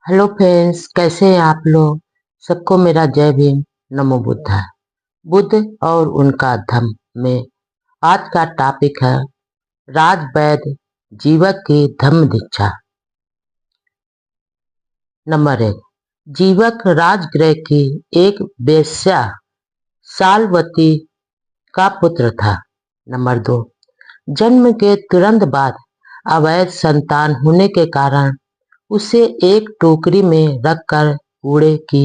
Hello friends, कैसे हैं आप लोग। सबको मेरा जय भीम। नमो बुद्धा। बुद्ध और उनका धम्म में आज का टॉपिक है राजवैद्य जीवक की धम्म दीक्षा। नंबर 1। जीवक राजगृह की एक वेश्या सालवती का पुत्र था। नंबर 2। जन्म के तुरंत बाद अवैध संतान होने के कारण उसे एक टोकरी में रखकर कूड़े की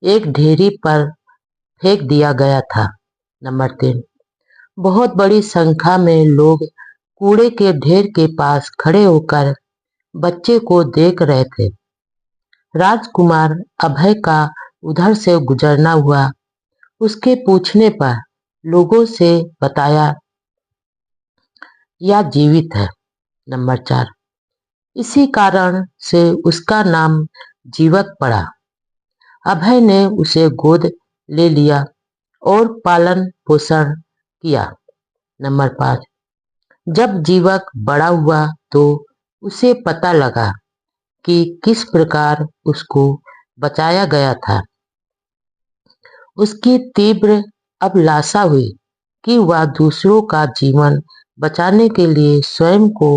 एक ढेरी पर फेंक दिया गया था। नंबर 3। बहुत बड़ी संख्या में लोग कूड़े के ढेर के पास खड़े होकर बच्चे को देख रहे थे। राजकुमार अभय का उधर से गुजरना हुआ। उसके पूछने पर लोगों से बताया यह जीवित है। नंबर 4। इसी कारण से उसका नाम जीवक पड़ा। अभय ने उसे गोद ले लिया और पालन पोषण किया। नंबर 5। जब जीवक बड़ा हुआ तो उसे पता लगा कि किस प्रकार उसको बचाया गया था। उसकी तीव्र अभिलाषा हुई कि वह दूसरों का जीवन बचाने के लिए स्वयं को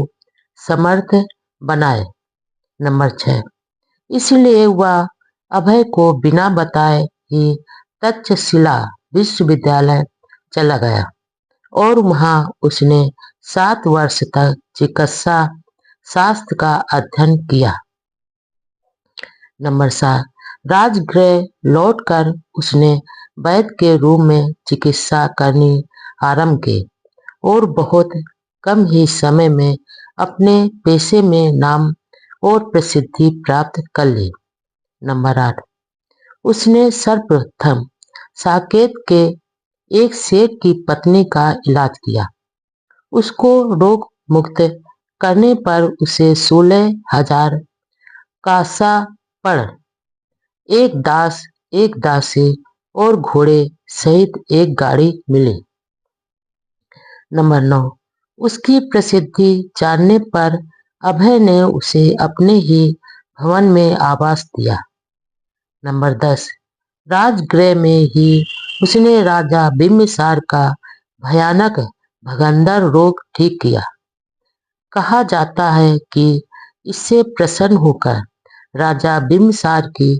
समर्थ बनाए। नंबर 6। इसलिए वह अभय को बिना बताए ही तक्षशिला विश्वविद्यालय चला गया और वहां उसने 7 वर्ष तक चिकित्सा शास्त्र का अध्ययन किया। नंबर 7। राजगृह लौटकर उसने वैद्य के रूप में चिकित्सा करनी आरंभ की और बहुत कम ही समय में अपने पेशे में नाम और प्रसिद्धि प्राप्त कर ली। नंबर 8। उसने सर्वप्रथम साकेत के एक सेठ की पत्नी का इलाज किया। उसको रोग मुक्त करने पर उसे 16,000 कासा पर एक दास, एक दासी और घोड़े सहित एक गाड़ी मिली। नंबर 9। उसकी प्रसिद्धि जानने पर अभय ने उसे अपने ही भवन में आवास दिया। नंबर 10। राजगृह में ही उसने राजा बिम्बिसार का भयानक भगंदर रोग ठीक किया। कहा जाता है कि इससे प्रसन्न होकर राजा बिम्बिसार की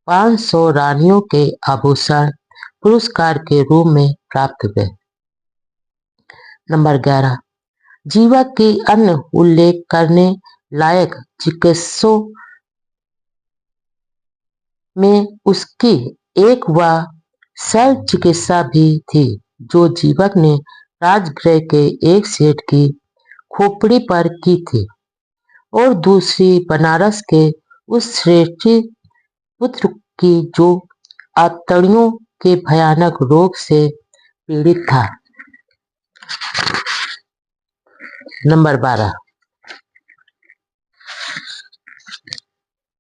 500 रानियों के आभूषण पुरस्कार के रूप में प्राप्त हुए। नंबर 11। जीवक की अन्य उल्लेख करने लायक चिकित्सों में उसकी एक वह शल्य चिकित्सा भी थी जो जीवक ने राजगृह के एक सेठ की खोपड़ी पर की थी और दूसरी बनारस के उस श्रेष्ठी पुत्र की जो आंतड़ियों के भयानक रोग से पीड़ित था। नंबर 12।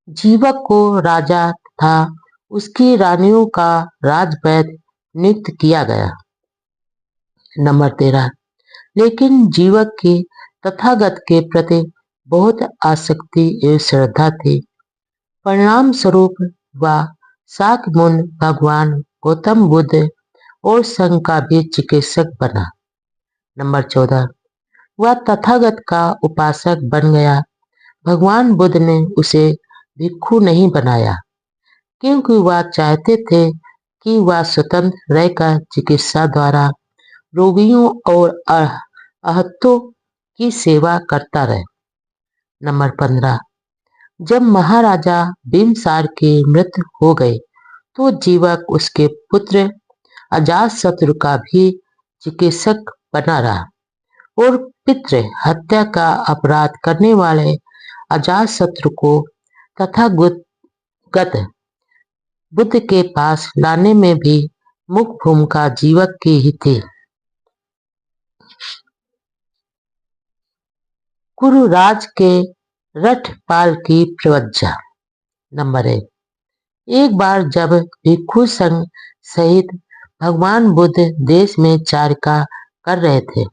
जीवक को राजा तथा उसकी रानियों का राजवैद्य नियुक्त किया गया। नंबर 13। लेकिन जीवक की तथागत के प्रति बहुत आसक्ति एवं श्रद्धा थी। परिणाम स्वरूप वह शाक्यमुनि भगवान गौतम बुद्ध और संघ का भी चिकित्सक बना। नंबर 14। वह तथागत का उपासक बन गया। भगवान बुद्ध ने उसे भिक्षु नहीं बनाया क्योंकि वह चाहते थे कि वह स्वतंत्र रहकर चिकित्सा द्वारा रोगियों और आहतों की सेवा करता रहे। नंबर 15। जब महाराजा बिम्बिसार की मृत्यु हो गई तो जीवक उसके पुत्र अजातशत्रु का भी चिकित्सक बना रहा और पितृ हत्या का अपराध करने वाले अजातशत्रु को तथागत बुद्ध के पास लाने में भी मुख्य भूमिका जीवक की ही थी। कुरुराज के रठपाल की प्रवज्जा। नंबर 1। एक बार जब भिक्षु संघ सहित भगवान बुद्ध देश में चारिका कर रहे थे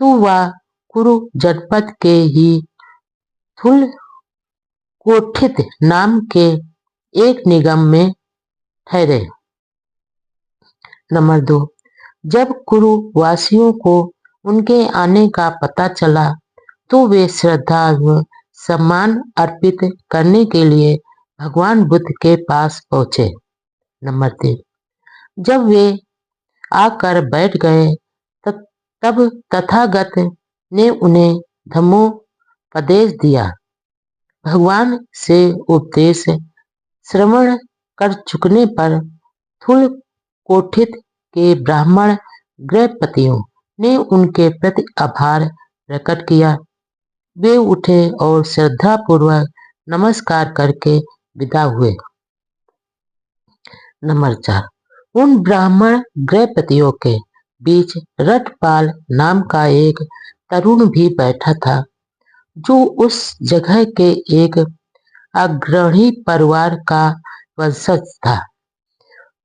तो वह कुरु जनपद के ही थुल कोठित नाम के एक निगम में ठहरे। नंबर 2, जब कुरु वासियों को उनके आने का पता चला तो वे श्रद्धा व सम्मान अर्पित करने के लिए भगवान बुद्ध के पास पहुंचे। नंबर 3, जब वे आकर बैठ गए तब तथागत ने उन्हें धम्मोपदेश दिया। भगवान से उपदेश श्रवण कर चुकने पर थूल कोठित के ब्राह्मण गृहपतियों ने उनके प्रति आभार प्रकट किया। वे उठे और श्रद्धापूर्वक नमस्कार करके विदा हुए। नंबर 4, उन ब्राह्मण गृहपतियों के बीच रटपाल नाम का एक तरुण भी बैठा था, जो उस जगह के एक अग्रणी परिवार का वंशज था।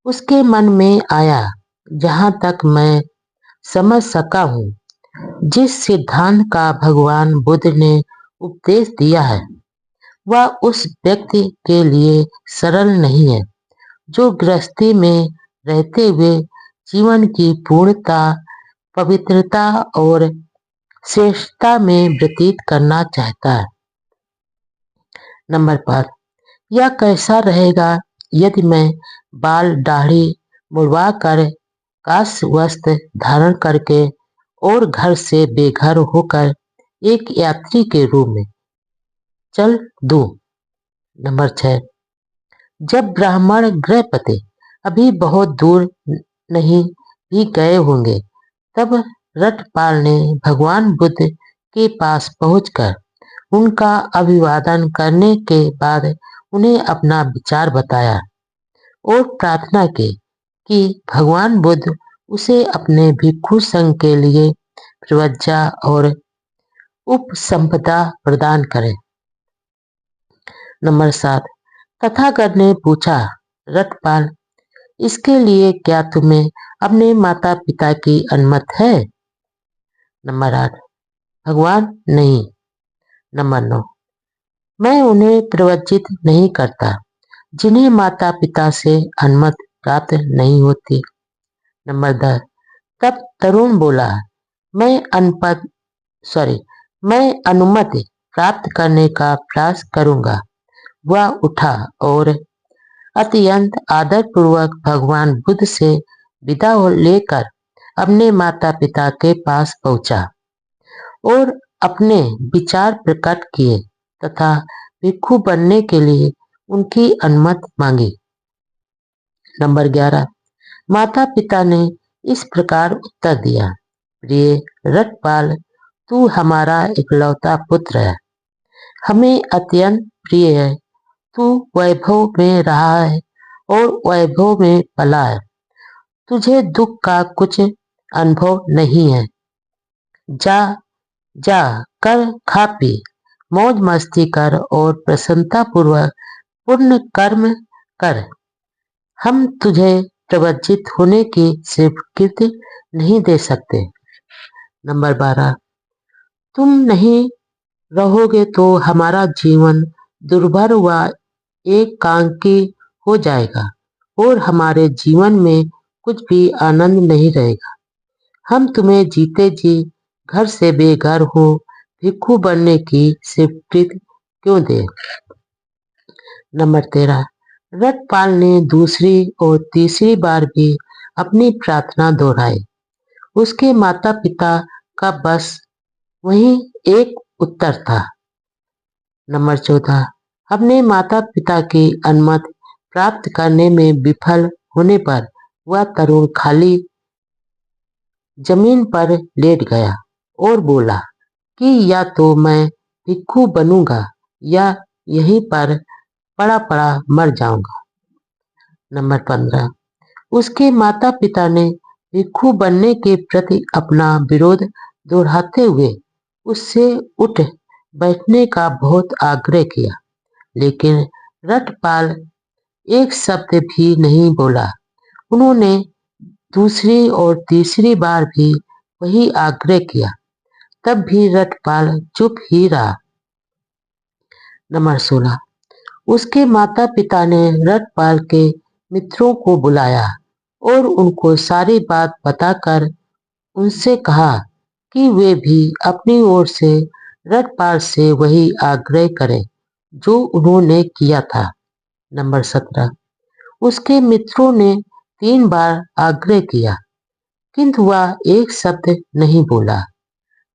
उसके मन में आया, जहां तक मैं समझ सका हूँ, जिस सिद्धांत का भगवान बुद्ध ने उपदेश दिया है वह उस व्यक्ति के लिए सरल नहीं है जो गृहस्थी में रहते हुए जीवन की पूर्णता, पवित्रता और श्रेष्ठता में व्यतीत करना चाहता है। नंबर 5, यह कैसा रहेगा यदि मैं बाल दाढ़ी मुड़वा कर काश वस्त्र धारण करके और घर से बेघर होकर एक यात्री के रूप में चल दूं। नंबर 6, जब ब्राह्मण गृहपति अभी बहुत दूर नहीं भी गए होंगे तब रटपाल ने भगवान बुद्ध के पास पहुंचकर उनका अभिवादन करने के बाद उन्हें अपना विचार बताया और प्रार्थना की कि भगवान बुद्ध उसे अपने भिक्षु संघ के लिए प्रवज्जा और उपसंपदा प्रदान करें। नंबर 7, तथागत ने पूछा, रटपाल, इसके लिए क्या तुम्हें अपने माता पिता की अनुमति है? नंबर 8, भगवान, नहीं। नंबर 9, मैं उन्हें प्रवज्जित नहीं करता जिन्हें माता पिता से अनुमति प्राप्त नहीं होती। नंबर 10, तब तरुण बोला, मैं अनुमति प्राप्त करने का प्रयास करूंगा। वह उठा और अत्यंत आदरपूर्वक भगवान बुद्ध से विदा लेकर अपने माता पिता के पास पहुंचा और अपने विचार प्रकट किए तथा भिक्षु बनने के लिए उनकी अनुमति मांगी। नंबर 11, माता पिता ने इस प्रकार उत्तर दिया, प्रिय रटपाल, तू हमारा इकलौता पुत्र है, हमें अत्यंत प्रिय है। तू वैभव में रहा है और वैभव में पला है। तुझे दुख का कुछ अनुभव नहीं है। जा जा कर खा पी, मौज मस्ती कर और प्रसन्नता पूर्वक पुण्य कर्म कर। हम तुझे प्रवज्जित होने की स्वीकृति नहीं दे सकते। नंबर 12, तुम नहीं रहोगे तो हमारा जीवन दुर्भर व एकांकी हो जाएगा और हमारे जीवन में कुछ भी आनंद नहीं रहेगा। हम तुम्हें जीते जी घर से बेघर हो भिक्षु बनने की स्वीकृति क्यों दे? नंबर 13, रटपाल ने दूसरी और तीसरी बार भी अपनी प्रार्थना दोहराई। उसके माता पिता का बस वही एक उत्तर था। नंबर 14, अपने माता पिता की अनुमति प्राप्त करने में विफल होने पर वह तरुण खाली जमीन पर लेट गया और बोला कि या तो मैं भिक्षु बनूंगा या यहीं पर पड़ा पड़ा मर जाऊंगा। नंबर 15, उसके माता पिता ने भिक्षु बनने के प्रति अपना विरोध दोहराते हुए उससे उठ बैठने का बहुत आग्रह किया, लेकिन रटपाल एक शब्द भी नहीं बोला। उन्होंने दूसरी और तीसरी बार भी वही आग्रह किया, तब भी रटपाल चुप ही रहा। नंबर 16, उसके माता पिता ने रटपाल के मित्रों को बुलाया और उनको सारी बात बताकर उनसे कहा कि वे भी अपनी ओर से रटपाल से वही आग्रह करें जो उन्होंने किया था। नंबर 17। उसके मित्रों ने 3 बार आग्रह किया किंतु वह एक शब्द नहीं बोला।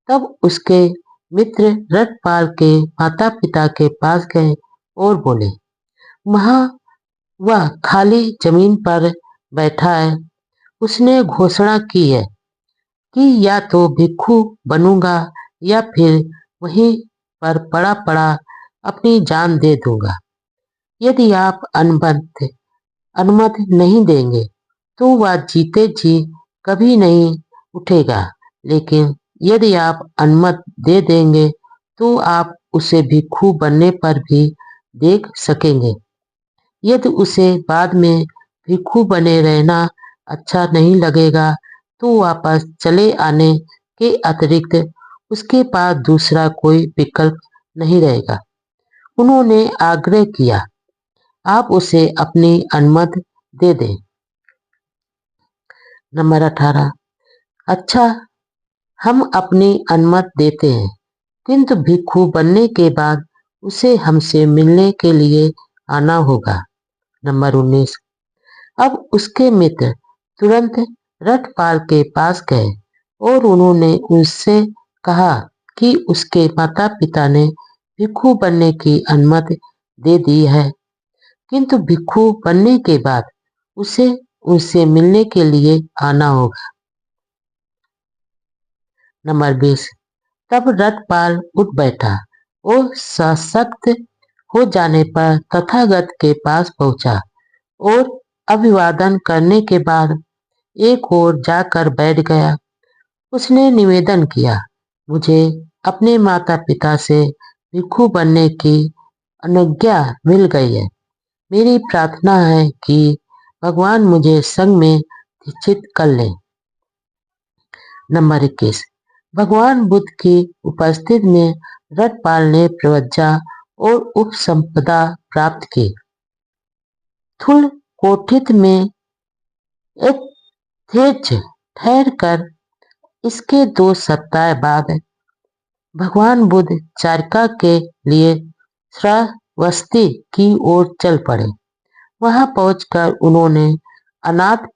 तब उसके मित्र रटपाल के माता पिता के पास गए और बोले, वहां वह खाली जमीन पर बैठा है। उसने घोषणा की है कि या तो भिक्षु बनूंगा या फिर वहीं पर पड़ा पड़ा अपनी जान दे दूंगा। यदि आप अनुमति नहीं देंगे तो वह जीते जी कभी नहीं उठेगा, लेकिन यदि आप अनुमति दे देंगे तो आप उसे भिक्षु बनने पर भी देख सकेंगे। यदि उसे बाद में भिक्षु बने रहना अच्छा नहीं लगेगा तो वापस चले आने के अतिरिक्त उसके पास दूसरा कोई विकल्प नहीं रहेगा। उन्होंने आग्रह किया, आप उसे अपनी अनुमति दे दें। नंबर 18। अच्छा, हम अपनी अनुमति देते हैं, किंतु भिक्षु बनने के बाद उसे हमसे मिलने के लिए आना होगा। नंबर 19। अब उसके मित्र तुरंत रटपाल के पास गए और उन्होंने उससे कहा कि उसके माता पिता ने भिक्षु बनने की अनुमति दे दी है, किंतु भिक्षु बनने के बाद उसे उनसे मिलने के लिए आना होगा। नंबर 20। तब रटपाल उठ बैठा और सशक्त हो जाने पर तथागत के पास पहुंचा और अभिवादन करने के बाद एक ओर जाकर बैठ गया। उसने निवेदन किया, मुझे अपने माता पिता से भिक्षु बनने की अनुज्ञा मिल गई है। मेरी प्रार्थना है कि भगवान मुझे संघ में दीक्षित कर ले। नंबर 21। भगवान बुद्ध की उपस्थिति में रटपाल ने प्रवज्जा और उपसंपदा प्राप्त की। थूल कोठित में एथेज ठहर कर इसके 2 सप्ताह बाद भगवान बुद्ध चारिका के लिए श्रावस्ती की ओर चल पड़े। वहां पहुंचकर उन्होंने अनाथ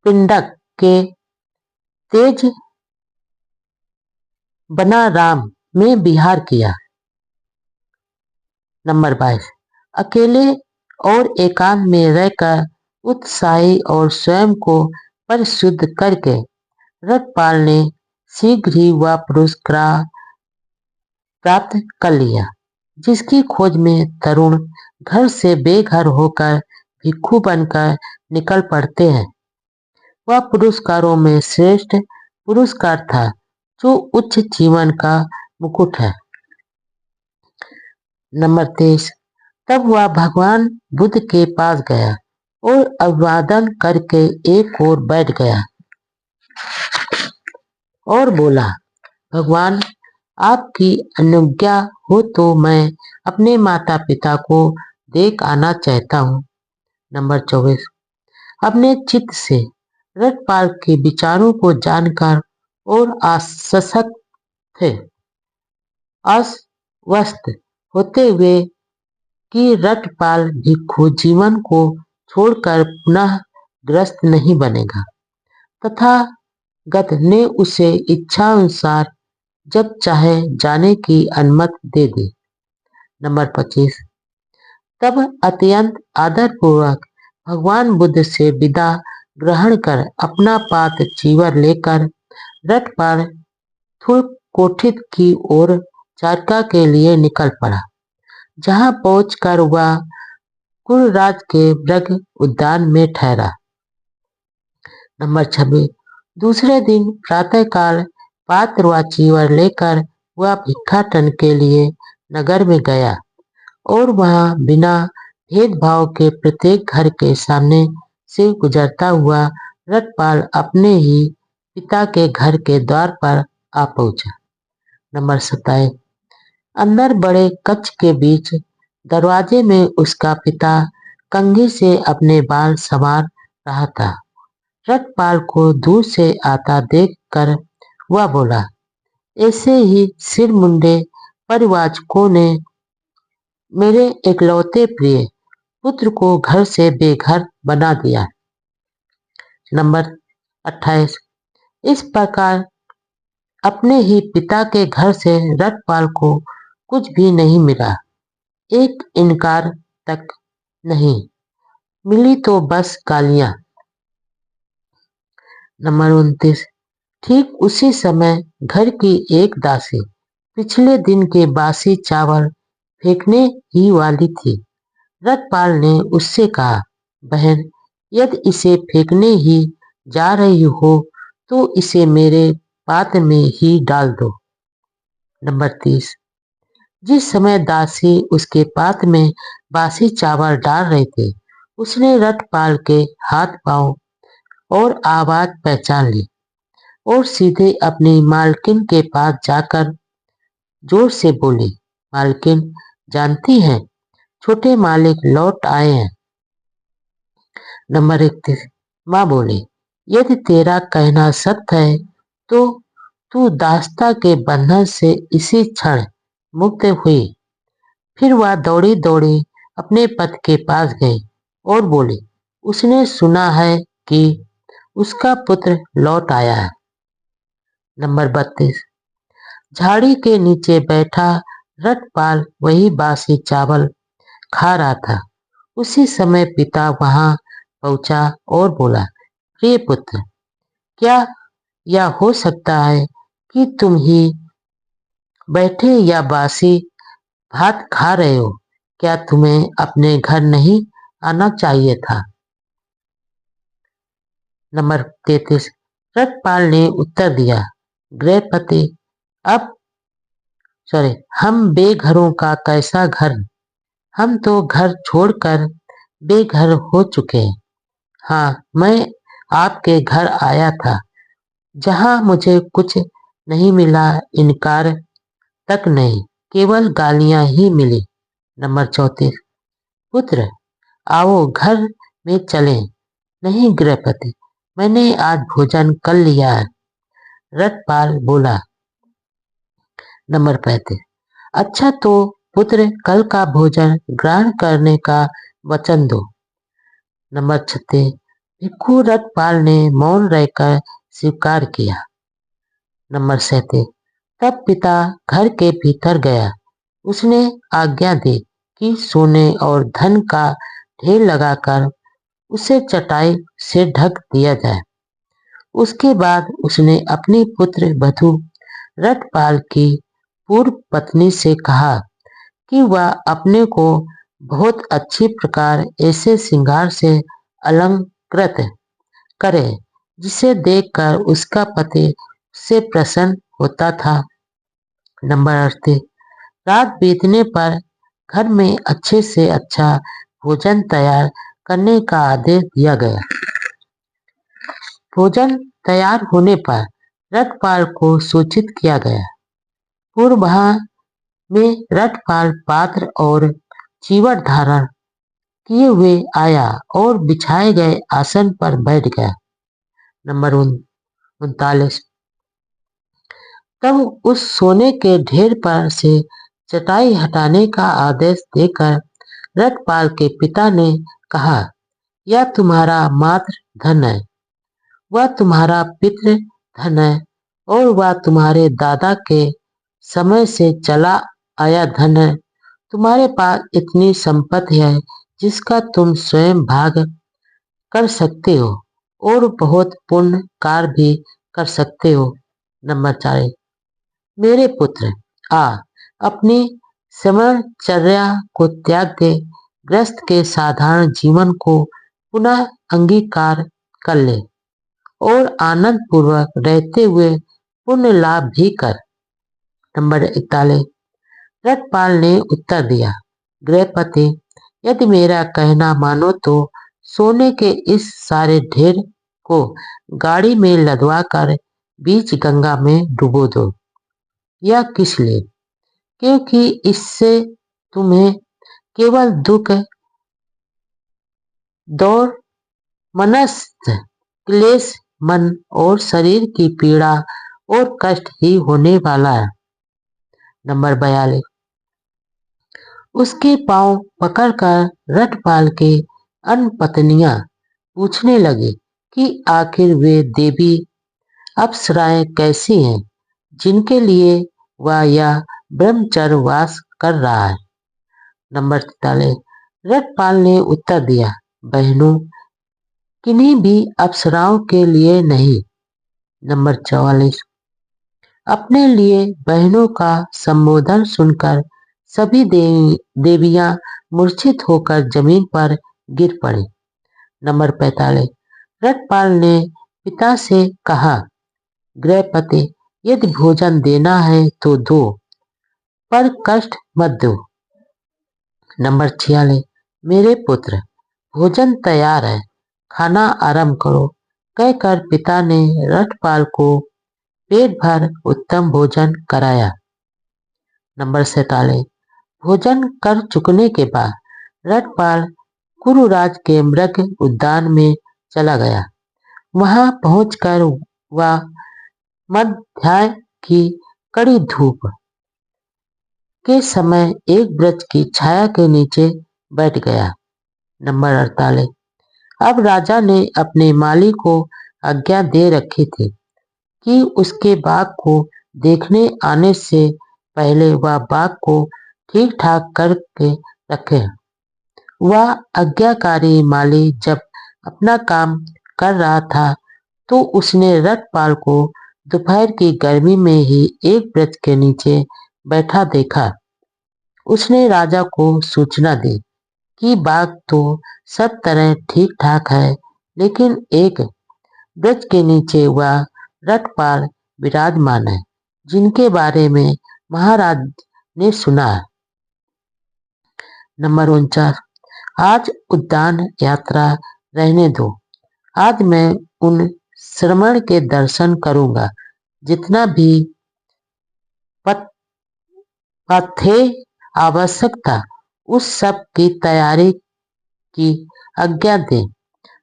पिंडक के तेज बनाराम में विहार किया। नंबर 22। अकेले और एकांत में रहकर उत्साही और स्वयं को परिशुद्ध करके रटपाल ने शीघ्र ही वह पुरस्कार प्राप्त कर लिया जिसकी खोज में तरुण घर से बेघर होकर भिक्षु बनकर निकल पड़ते हैं। वह पुरस्कारों में श्रेष्ठ पुरस्कार था जो उच्च जीवन का मुकुट है। नंबर 23। तब वह भगवान बुद्ध के पास गया और अभिवादन करके एक ओर बैठ गया और बोला, भगवान, आपकी अनुज्ञा हो तो मैं अपने माता पिता को देख आना चाहता हूँ। नंबर 24। अपने चित्त से रटपाल के विचारों को जानकर और आसक्त थे अस्वस्थ होते हुए कि रटपाल भिक्षु जीवन को छोड़कर पुनः ग्रस्त नहीं बनेगा, तथागत ने उसे इच्छा अनुसार जब चाहे जाने की अनुमति दे दी। नंबर 25। तब अत्यंत आदरपूर्वक भगवान बुद्ध से विदा ग्रहण कर अपना पात चीवर लेकर रटपाल थूल कोठित की ओर चारिका के लिए निकल पड़ा, जहां पहुंचकर वह कुलराज के मृग उद्यान में ठहरा। नंबर 26। दूसरे दिन प्रातःकाल पात्र व चीवर लेकर वह भिक्षाटन के लिए नगर में गया और वहां बिना भेदभाव के प्रत्येक घर के सामने से गुजरता हुआ रटपाल अपने ही पिता के घर के द्वार पर आ पहुंचा। नंबर 27। अंदर बड़े कक्ष के बीच दरवाजे में उसका पिता कंघी से अपने बाल संवार रहा था। रखपाल को दूर से आता देखकर वह बोला, ऐसे ही सिर मुंडे परिवाचकों ने मेरे इकलौते प्रिय पुत्र को घर से बेघर बना दिया। नंबर 28। इस प्रकार अपने ही पिता के घर से रखपाल को कुछ भी नहीं मिला, एक इनकार तक नहीं, मिली तो बस गालियां। नंबर 29। ठीक उसी समय घर की एक दासी पिछले दिन के बासी चावल फेंकने ही वाली थी। रखपाल ने उससे कहा, बहन, यदि इसे फेंकने ही जा रही हो तो इसे मेरे पात्र में ही डाल दो। नंबर 30। जिस समय दासी उसके पात्र में बासी चावल डाल रहे थे, उसने रखपाल के हाथ पांव और आवाज पहचान ली और सीधे अपनी मालकिन के पास जाकर जोर से बोली, मालकिन, जानती हैं छोटे मालिक लौट आए हैं। नंबर 31। माँ बोली, यदि तेरा कहना सत्य है तो तू दास्ता के बंधन से इसी क्षण मुक्त हुई। फिर वह दौड़ी दौड़ी अपने पति के पास गई और बोली, उसने सुना है कि उसका पुत्र लौट आया है। नंबर 32। झाड़ी के नीचे बैठा रखपाल वही बासी चावल खा रहा था। उसी समय पिता वहां पहुंचा और बोला, प्रिय पुत्र, क्या यह हो सकता है कि तुम ही बैठे या बासी भात खा रहे हो? क्या तुम्हें अपने घर नहीं आना चाहिए था? नंबर 33। रखपाल ने उत्तर दिया, गृहपति, अब हम बेघरों का कैसा घर, हम तो घर छोड़कर बेघर हो चुके हैं। हाँ, मैं आपके घर आया था, जहाँ मुझे कुछ नहीं मिला, इनकार तक नहीं, केवल गालियां ही मिली। नंबर 34। पुत्र, आओ घर में चलें। नहीं गृहपति, मैंने आज भोजन कर लिया है, रखपाल बोला। नंबर 35। अच्छा तो पुत्र, कल का भोजन ग्रहण करने का वचन दो। नंबर 36। भिक्खु रखपाल ने मौन रहकर स्वीकार किया। नंबर 37। तब पिता घर के भीतर गया। उसने आज्ञा दी कि सोने और धन का ढेर लगाकर उसे चटाई से ढक दिया जाए। उसके बाद उसने अपनी पुत्र वधू रखपाल की पूर्व पत्नी से कहा कि वह अपने को बहुत अच्छी प्रकार ऐसे श्रृंगार से अलंकृत करे जिसे देखकर उसका पति उससे प्रसन्न होता था। नंबर 38। रात बीतने पर घर में अच्छे से अच्छा भोजन तैयार करने का आदेश दिया गया। भोजन तैयार होने पर रखपाल को सूचित किया गया। पूर्वाह्न में रखपाल पात्र और चीवट धारण किए हुए आया और बिछाए गए आसन पर बैठ गया। नंबर 39। तब उस सोने के ढेर पर से चटाई हटाने का आदेश देकर रखपाल के पिता ने कहा, यह तुम्हारा मात्र धन है, वह तुम्हारा पितृ धन है और वह तुम्हारे दादा के समय से चला आया धन है। तुम्हारे पास इतनी संपत्ति है जिसका तुम स्वयं भाग कर सकते हो और बहुत पुण्य कार्य भी कर सकते हो। नंबर 40। मेरे पुत्र, आ अपनी समरचर्या को त्याग दे, गृहस्थ के साधारण जीवन को पुनः अंगीकार कर ले और आनंद पूर्वक रहते हुए पुण्य लाभ भी कर। नंबर 41। रखपाल ने उत्तर दिया, गृहपति, यदि मेरा कहना मानो तो सोने के इस सारे ढेर को गाड़ी में लदवा कर बीच गंगा में डुबो दो। यह किस लिए? क्योंकि इससे तुम्हें केवल दुख, दौड़, मनस्त क्लेश, मन और शरीर की पीड़ा और कष्ट ही होने वाला है। नंबर 42। उसके पांव पकड़कर रटपाल के अन्य पत्नियां पूछने लगी कि आखिर वे देवी अप्सराएं कैसी हैं जिनके लिए वह यह ब्रह्मचर्य वास कर रहा है। नंबर 43। रटपाल ने उत्तर दिया, बहनों, किन्हीं भी अप्सराओं के लिए नहीं। नंबर 44। अपने लिए बहनों का संबोधन सुनकर सभी देवियां मूर्छित होकर जमीन पर गिर पड़ी। नंबर 45। रटपाल ने पिता से कहा, गृहपति, यदि भोजन देना है तो दो, पर कष्ट मत दो। नंबर 46। मेरे पुत्र, भोजन तैयार है, खाना आरंभ करो, कहकर पिता ने रटपाल को पेट भर उत्तम भोजन कराया। नंबर 47। भोजन कर चुकने के बाद रटपाल कुरुराज के मृग उद्यान में चला गया। वहां पहुंचकर वह मध्याह्न की कड़ी धूप के समय एक वृक्ष की छाया के नीचे बैठ गया। नंबर 48। अब राजा ने अपने माली को आज्ञा दे रखी थी कि उसके बाग को देखने आने से पहले वह बाग को ठीक ठाक करके रखे। वह आज्ञाकारी माली जब अपना काम कर रहा था तो उसने रटपाल को दोपहर की गर्मी में ही एक वृक्ष के नीचे बैठा देखा। उसने राजा को सूचना दी कि बाग तो सब तरह ठीक ठाक है, लेकिन एक वृक्ष के नीचे वह रटपाल विराजमान है जिनके बारे में महाराज ने सुना है। नंबर 49। आज उद्यान यात्रा रहने दो। आज मैं उन श्रमण के दर्शन करूंगा जितना भी पथे आवश्यक था उस सब की तैयारी की आज्ञा दे।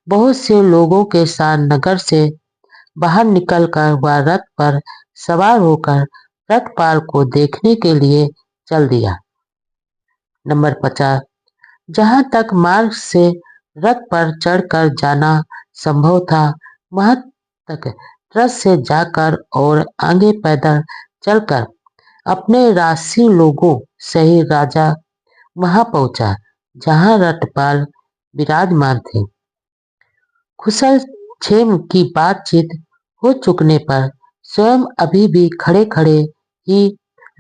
बहुत से लोगों के साथ नगर से बाहर निकलकर वह रथ पर सवार होकर रटपाल को देखने के लिए चल दिया। नंबर 50। जहां तक मार्ग से रथ पर चढ़कर जाना संभव था वहां तक रथ से जाकर और आगे पैदल चलकर अपने राशि लोगों सहित राजा वहां पहुंचा जहां रटपाल विराजमान थे। कुशल क्षेम की बातचीत हो चुकने पर स्वयं अभी भी खड़े खड़े ही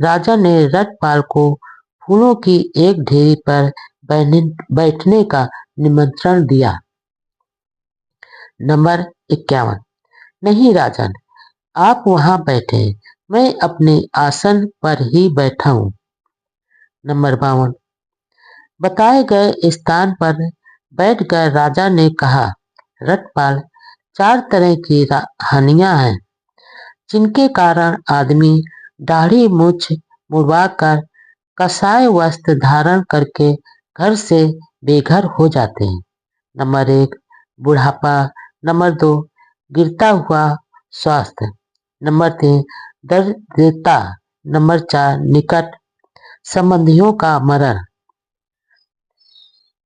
राजा ने रटपाल को फूलों की एक ढेरी पर बैठने का निमंत्रण दिया। नंबर 51। नहीं राजन, आप वहां बैठे, मैं अपने आसन पर ही बैठा हूं। नंबर 52। बताए गए स्थान पर बैठकर राजा ने कहा, रटपाल, 4 तरह की हानियां हैं जिनके कारण आदमी दाढ़ी मूछ मुड़वाकर कसाय वस्त्र धारण करके घर से बेघर हो जाते हैं। नंबर 1, बुढ़ापा। नंबर 2, गिरता हुआ स्वास्थ्य। नंबर 3, दरिद्रता। नंबर 4, निकट संबंधियों का मरण।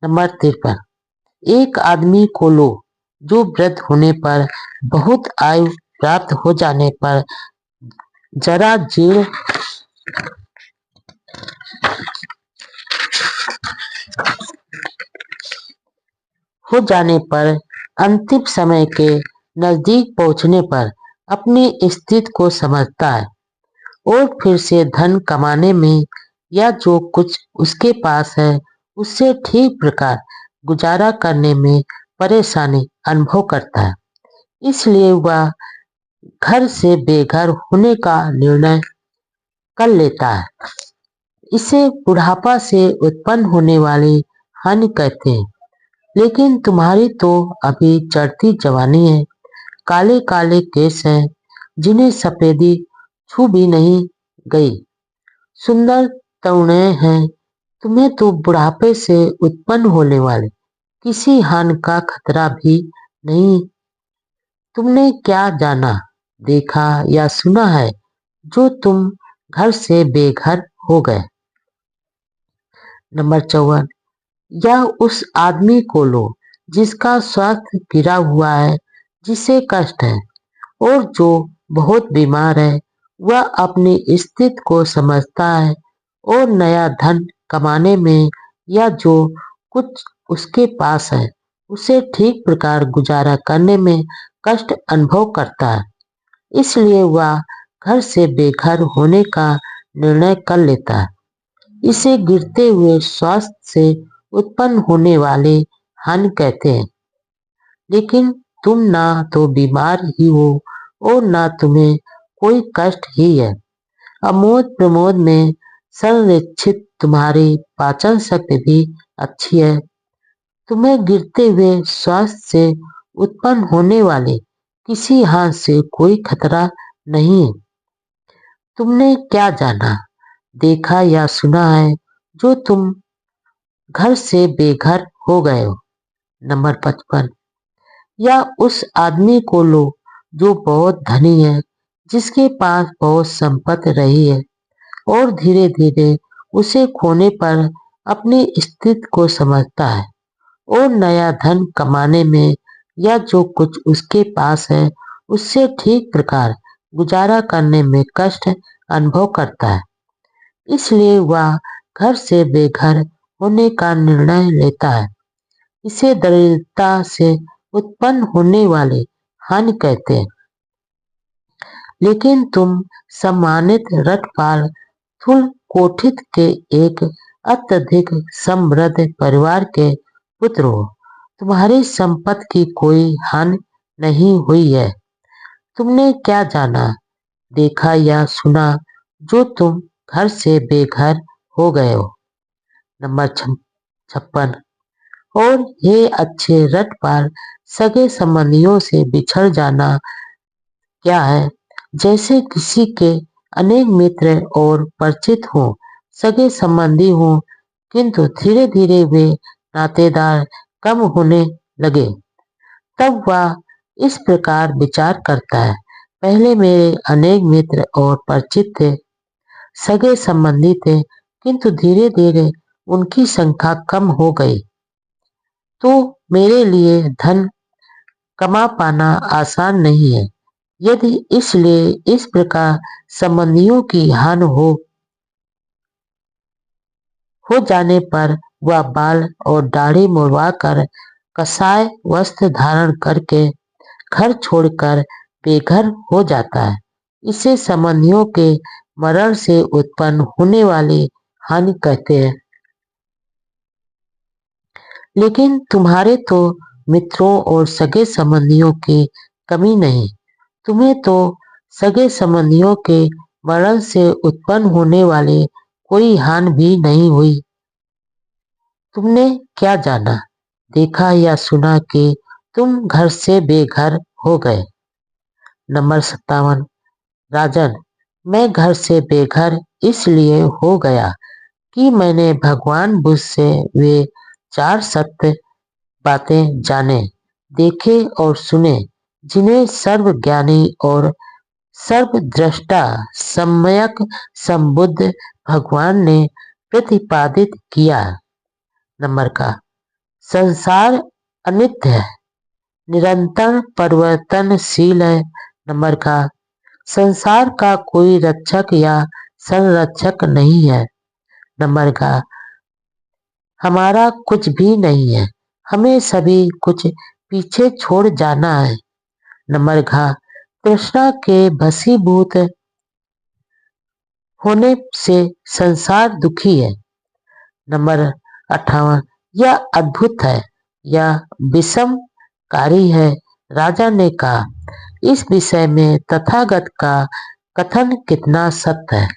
नंबर 53। एक आदमी को लो जो वृद्ध होने पर, बहुत आयु प्राप्त हो जाने पर, जरा जीर्ण हो जाने पर, अंतिम समय के नजदीक पहुंचने पर अपनी स्थिति को समझता है और फिर से धन कमाने में या जो कुछ उसके पास है उससे ठीक प्रकार गुजारा करने में परेशानी अनुभव करता है। इसलिए वह घर से बेघर होने का निर्णय कर लेता है। इसे बुढ़ापा से उत्पन्न होने वाली हानि कहते हैं। लेकिन तुम्हारी तो अभी चढ़ती जवानी है, काले काले केस हैं जिन्हें सफेदी छू भी नहीं गई, सुंदर तरुणें हैं तुम्हें तो बुढ़ापे से उत्पन्न होने वाले किसी हानि का खतरा भी नहीं। तुमने क्या जाना, देखा या सुना है जो तुम घर से बेघर हो गए? नंबर 54। या उस आदमी को लो जिसका स्वास्थ्य गिरा हुआ है, जिसे कष्ट है और जो बहुत बीमार है। वह अपनी स्थिति को समझता है और नया धन कमाने में या जो कुछ उसके पास है उसे ठीक प्रकार गुजारा करने में कष्ट अनुभव करता है। इसलिए वह घर से बेघर होने का निर्णय कर लेता है। इसे गिरते हुए स्वास्थ्य से उत्पन्न होने वाले हानि कहते हैं। लेकिन तुम ना तो बीमार ही हो और ना तुम्हें कोई कष्ट ही है। अमोद प्रमोद में संरक्षित तुम्हारी पाचन शक्ति भी अच्छी है। तुम्हें गिरते हुए स्वास्थ्य से उत्पन्न होने वाले किसी हानि से कोई खतरा नहीं है। तुमने क्या जाना, देखा या सुना है जो तुम घर से बेघर हो गए हो? नंबर 55। या उस आदमी को लो जो बहुत धनी है, जिसके पास बहुत संपत्ति रही है और धीरे धीरे उसे खोने पर अपनी स्थिति को समझता है और नया धन कमाने में या जो कुछ उसके पास है उससे ठीक प्रकार गुजारा करने में कष्ट अनुभव करता है। इसलिए वह घर से बेघर होने का निर्णय लेता है। इसे दरिद्रता से उत्पन्न होने वाले हानि कहते हैं। लेकिन तुम सम्मानित रटपाल थुल कोठित के एक अत्यधिक समृद्ध परिवार के पुत्र हो। तुम्हारी संपत्ति की कोई हानि नहीं हुई है। तुमने क्या जाना, देखा या सुना जो तुम घर से बेघर हो गए हो? नंबर 56। और ये अच्छे रटपाल सगे संबंधियों से बिछड़ जाना क्या है? जैसे किसी के अनेक मित्र और परिचित हो, सगे संबंधी हो, किंतु धीरे धीरे वे नातेदार कम होने लगे। तब वह इस प्रकार विचार करता है, पहले मेरे अनेक मित्र और परिचित थे, सगे संबंधी थे, किंतु धीरे धीरे उनकी संख्या कम हो गई, तो मेरे लिए धन कमा पाना आसान नहीं है। यदि इसलिए इस प्रकार संबंधियों की हानि हो जाने पर वह बाल और दाढ़ी मुड़वाकर कसाय वस्त्र धारण करके घर छोड़कर बेघर हो जाता है। इसे संबंधियों के मरण से उत्पन्न होने वाली हानि कहते हैं। लेकिन तुम्हारे तो मित्रों और सगे संबंधियों की कमी नहीं। तुम्हें तो सगे संबंधियों के मरण से उत्पन्न होने वाले कोई हानि भी नहीं हुई। तुमने क्या जाना, देखा या सुना कि तुम घर से बेघर हो गए? नंबर 57। राजन, मैं घर से बेघर इसलिए हो गया कि मैंने भगवान बुद्ध से वे 4 सत्य बातें जाने, देखे और सुने, जिन्हें सर्वज्ञानी और सर्वद्रष्टा सम्यक संबुद्ध भगवान ने प्रतिपादित किया। नंबर का संसार अनित्य है, निरंतर परिवर्तनशील है। नंबर का संसार का कोई रक्षक या संरक्षक नहीं है। नंबर का हमारा कुछ भी नहीं है, हमें सभी कुछ पीछे छोड़ जाना है। नंबर का तृष्णा के भसीभूत होने से संसार दुखी है। नंबर 58। यह अद्भुत है, यह विषमकारी है। राजा ने कहा, इस विषय में तथागत का कथन कितना सत्य है।